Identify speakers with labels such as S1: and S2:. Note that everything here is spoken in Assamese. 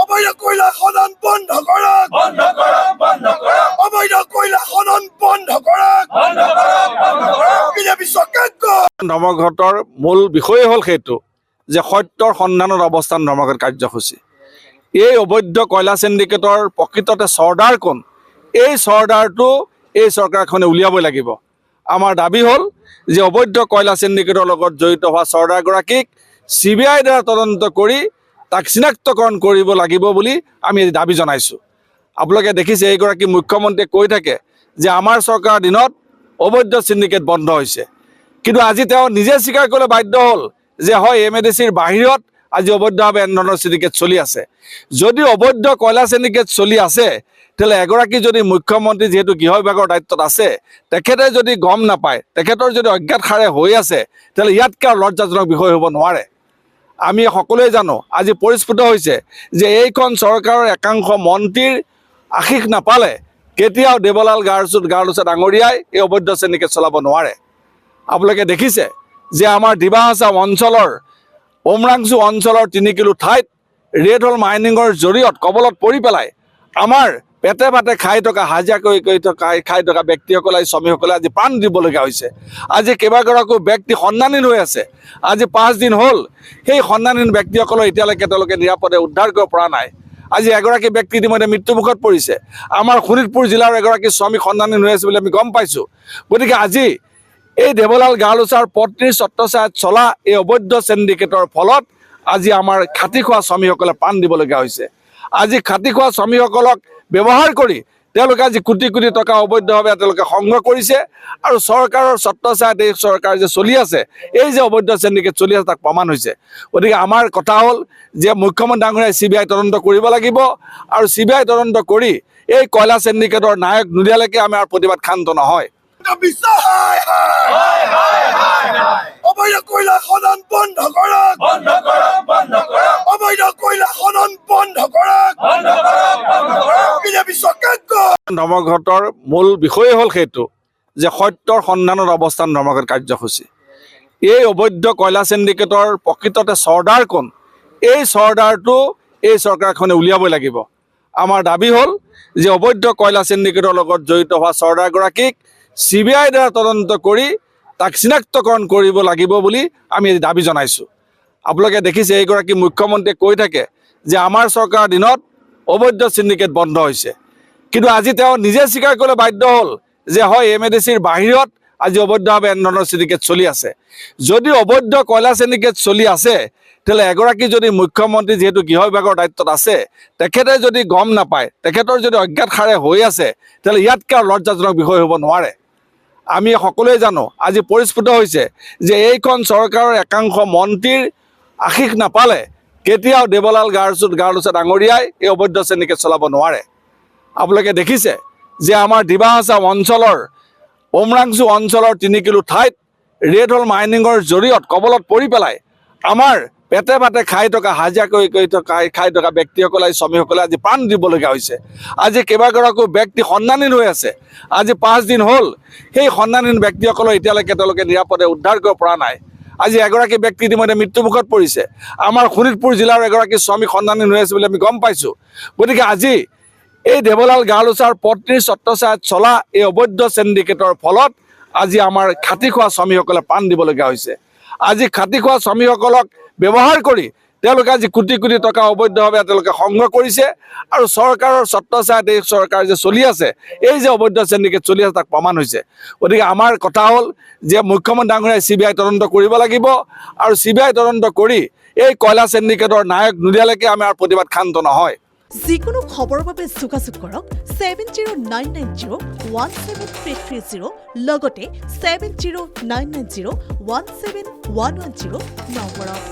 S1: অবৈধ কয়লা খনন বন্ধ কৰক অবৈধ কয়লা খনন বন্ধ কৰক বিজেপি চৰকাৰ
S2: ধৰ্মঘটৰ মূল বিষয়ে হ'ল সেইটো যে সত্যৰ সন্ধানত অৱস্থান ধৰ্মঘট কাৰ্যসূচী। এই অবৈধ কয়লা চিণ্ডিকেটৰ প্ৰকৃততে চৰ্দাৰ কোন, এই চৰ্দাৰটো এই চৰকাৰখনে উলিয়াবই লাগিব। আমাৰ দাবী হ'ল যে অবৈধ কয়লা চিণ্ডিকেটৰ লগত জড়িত হোৱা চৰ্দাৰগৰাকীক CBI দ্বাৰা তদন্ত কৰি তাক চিনাক্তকৰণ কৰিব লাগিব বুলি আমি দাবী জনাইছোঁ। আপোনালোকে দেখিছে এইগৰাকী মুখ্যমন্ত্ৰীয়ে কৈ থাকে যে আমাৰ চৰকাৰৰ দিনত অবৈধ চিণ্ডিকেট বন্ধ হৈছে, কিন্তু আজি তেওঁ নিজে স্বীকাৰ কৰিবলৈ বাধ্য হ'ল যে হয় MADCৰ বাহিৰত আজি অবৈধভাৱে এনেধৰণৰ চিণ্ডিকেট চলি আছে। যদি অবৈধ কয়লা চিণ্ডিকেট চলি আছে তেতিয়াহ'লে এগৰাকী যদি মুখ্যমন্ত্ৰী যিহেতু গৃহ বিভাগৰ দায়িত্বত আছে তেখেতে যদি গম নাপায়, তেখেতৰ যদি অজ্ঞাত সাৰে হৈ আছে, তেতিয়াহ'লে ইয়াতকৈ আৰু লজ্জাজনক বিষয় হ'ব নোৱাৰে। আমি সকলোৱে জানো আজি পৰিস্ফুট হৈছে যে এইখন চৰকাৰৰ একাংশ মন্ত্ৰীৰ আশীষ নাপালে কেতিয়াও দেৱলাল গাৰ্লছে ডাঙৰীয়াই এই অবৈধ চিণ্ডিকেট চলাব নোৱাৰে। আপোনালোকে দেখিছে যে আমাৰ ডিমা হাছাও অঞ্চলৰ উমৰাংচু অঞ্চলৰ 3 কিলো ঠাইত ৰেড হ'ল মাইনিঙৰ জৰিয়ত কবলত পৰি পেলাই আমাৰ পেটে ভাতে খাই থকা হাজিৰা খাই থকা ব্যক্তিসকলে শ্ৰমিকসকলে আজি প্ৰাণ দিবলগীয়া হৈছে। আজি কেইবাগৰাকীও ব্যক্তি সন্ধানহীন হৈ আছে। আজি 5 দিন হ'ল সেই সন্ধানহীন ব্যক্তিসকলক এতিয়ালৈকে তেওঁলোকে নিৰাপদে উদ্ধাৰ কৰিব পৰা নাই। আজি এগৰাকী ব্যক্তি ইতিমধ্যে মৃত্যুমুখত পৰিছে। আমাৰ শোণিতপুৰ জিলাৰ এগৰাকী শ্ৰমিক সন্ধানহীন হৈ আছে বুলি আমি গম পাইছোঁ। গতিকে আজি এই দেৱলাল গাৰ্লছৰ পত্নীৰ ছত্ৰছায়াত চলা এই অবৈধ চিণ্ডিকেটৰ ফলত আজি আমাৰ খাটি খোৱা শ্ৰমিকসকলে প্ৰাণ দিবলগীয়া হৈছে। আজি খাটি খোৱা শ্ৰমিকসকলক ব্যৱহাৰ কৰি তেওঁলোকে আজি কোটি কোটি টকা অবৈধভাৱে তেওঁলোকে সংগ্ৰহ কৰিছে আৰু চৰকাৰৰ ছত্ৰছায়াত এই চৰকাৰ যে চলি আছে, এই যে অবৈধ চিণ্ডিকেট চলি আছে তাক প্ৰমাণ হৈছে। গতিকে আমাৰ কথা হ'ল যে মুখ্যমন্ত্ৰী ডাঙৰীয়াই CBI তদন্ত কৰিব লাগিব আৰু CBI তদন্ত কৰি এই কয়লা চিণ্ডিকেটৰ নায়ক নোলিয়ালৈকে আমাৰ প্ৰতিবাদ ক্ষান্ত নহয়।
S1: অবৈধ কয়লা খনন বন্ধ কৰক অবৈধ কয়লা খনন বন্ধ কৰক বিজেপি চৰকাৰ
S2: ধৰ্মঘটৰ মূল বিষয়ে হ'ল সেইটো যে সত্যৰ সন্ধানত অৱস্থান ধৰ্মঘট কাৰ্যসূচী। এই অবৈধ কয়লা চিণ্ডিকেটৰ প্ৰকৃততে চৰ্দাৰ কোন, এই চৰ্দাৰটো এই চৰকাৰখনে উলিয়াবই লাগিব। আমাৰ দাবী হ'ল যে অবৈধ কয়লা চিণ্ডিকেটৰ লগত জড়িত হোৱা চৰ্দাৰগৰাকীক CBI দ্বাৰা তদন্ত কৰি তাক চিনাক্তকৰণ কৰিব লাগিব বুলি আমি দাবী জনাইছোঁ। আপোনালোকে দেখিছে এইগৰাকী মুখ্যমন্ত্ৰীয়ে কৈ থাকে যে আমাৰ চৰকাৰৰ দিনত অবৈধ চিণ্ডিকেট বন্ধ হৈছে, কিন্তু আজি তেওঁ নিজে স্বীকাৰ কৰিবলৈ বাধ্য হ'ল যে হয় MADCৰ বাহিৰত আজি অবৈধভাৱে এনেধৰণৰ চিণ্ডিকেট চলি আছে। যদি অবৈধ কয়লা চিণ্ডিকেট চলি আছে তেতিয়াহ'লে এগৰাকী যদি মুখ্যমন্ত্ৰী যিহেতু গৃহ বিভাগৰ দায়িত্বত আছে তেখেতে যদি গম নাপায়, তেখেতৰ যদি অজ্ঞাত সাৰে হৈ আছে, তেতিয়াহ'লে ইয়াতকৈ আৰু লজ্জাজনক বিষয় হ'ব নোৱাৰে। আমি সকলোৱে জানো আজি পৰিস্ফুট হৈছে যে এইখন চৰকাৰৰ একাংশ মন্ত্ৰীৰ আশীষ নাপালে কেতিয়াও দেৱলাল গাৰ্লছে ডাঙৰীয়াই এই অবৈধ চিণ্ডিকেট চলাব নোৱাৰে। আপোনালোকে দেখিছে যে আমাৰ ডিমা হাছাও অঞ্চলৰ উমৰাংচু অঞ্চলৰ 3 কিলো ঠাইত ৰেড হ'ল মাইনিঙৰ জৰিয়ত কবলত পৰি পেলাই আমাৰ পেটে ভাতে খাই থকা হাজিৰা খাই থকা ব্যক্তিসকলে শ্ৰমিকসকলে আজি প্ৰাণ দিবলগীয়া হৈছে। আজি কেইবাগৰাকীও ব্যক্তি সন্ধানহীন হৈ আছে। আজি 5 দিন হ'ল সেই সন্ধানহীন ব্যক্তিসকলক এতিয়ালৈকে তেওঁলোকে নিৰাপদে উদ্ধাৰ কৰিব পৰা নাই। আজি এগৰাকী ব্যক্তি ইতিমধ্যে মৃত্যুমুখত পৰিছে। আমাৰ শোণিতপুৰ জিলাৰ এগৰাকী শ্ৰমিক সন্ধানহীন হৈ আছে বুলি আমি গম পাইছোঁ। গতিকে আজি এই দেৱলাল গাৰ্লছৰ পত্নীৰ ছত্ৰছায়াত চলা এই অবৈধ চিণ্ডিকেটৰ ফলত আজি আমাৰ খাটি খোৱা শ্ৰমিকসকলে প্ৰাণ দিবলগীয়া হৈছে। আজি খাটি খোৱা শ্ৰমিকসকলক ব্যৱহাৰ কৰি তেওঁলোকে আজি কোটি কোটি টকা অবৈধভাৱে তেওঁলোকে সংগ্ৰহ কৰিছে আৰু চৰকাৰৰ ছত্ৰছায়াত এই চৰকাৰ যে চলি আছে, এই যে অবৈধ চিণ্ডিকেট চলি আছে তাক প্ৰমাণ হৈছে। গতিকে আমাৰ কথা হ'ল যে মুখ্যমন্ত্ৰী ডাঙৰীয়াই CBI তদন্ত কৰিব লাগিব আৰু CBI তদন্ত কৰি এই কয়লা চিণ্ডিকেটৰ নায়ক নোলিয়ালৈকে আমাৰ প্ৰতিবাদ ক্ষান্ত নহয়।
S3: যিকোনো খবৰৰ বাবে যোগাযোগ কৰক 7099017330 লগতে 7099017110 নম্বৰত।